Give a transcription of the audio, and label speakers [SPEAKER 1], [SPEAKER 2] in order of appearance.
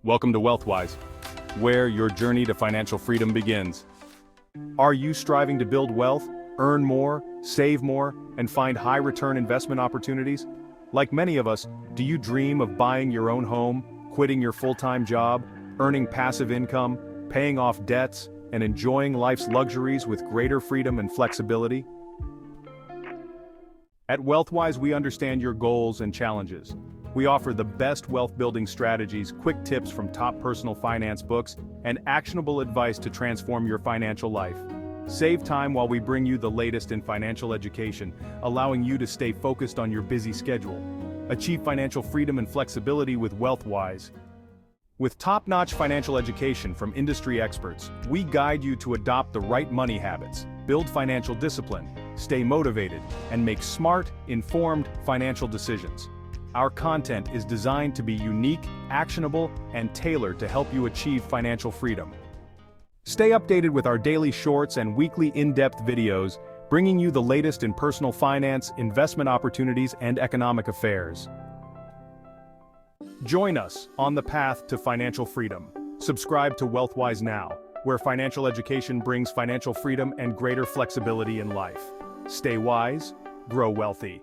[SPEAKER 1] Welcome to WealthWhise, where your journey to financial freedom begins. Are you striving to build wealth, earn more, save more, and find high-return investment opportunities? Like many of us, do you dream of buying your own home, quitting your full-time job, earning passive income, paying off debts, and enjoying life's luxuries with greater freedom and flexibility? At WealthWhise, we understand your goals and challenges. We offer the best wealth-building strategies, quick tips from top personal finance books, and actionable advice to transform your financial life. Save time while we bring you the latest in financial education, allowing you to stay focused on your busy schedule. Achieve financial freedom and flexibility with WealthWhise. With top-notch financial education from industry experts, we guide you to adopt the right money habits, build financial discipline, stay motivated, and make smart, informed financial decisions. Our content is designed to be unique, actionable, and tailored to help you achieve financial freedom. Stay updated with our daily shorts and weekly in-depth videos, bringing you the latest in personal finance, investment opportunities, and economic affairs. Join us on the path to financial freedom. Subscribe to WealthWhise now, where financial education brings financial freedom and greater flexibility in life. Stay wise, grow wealthy.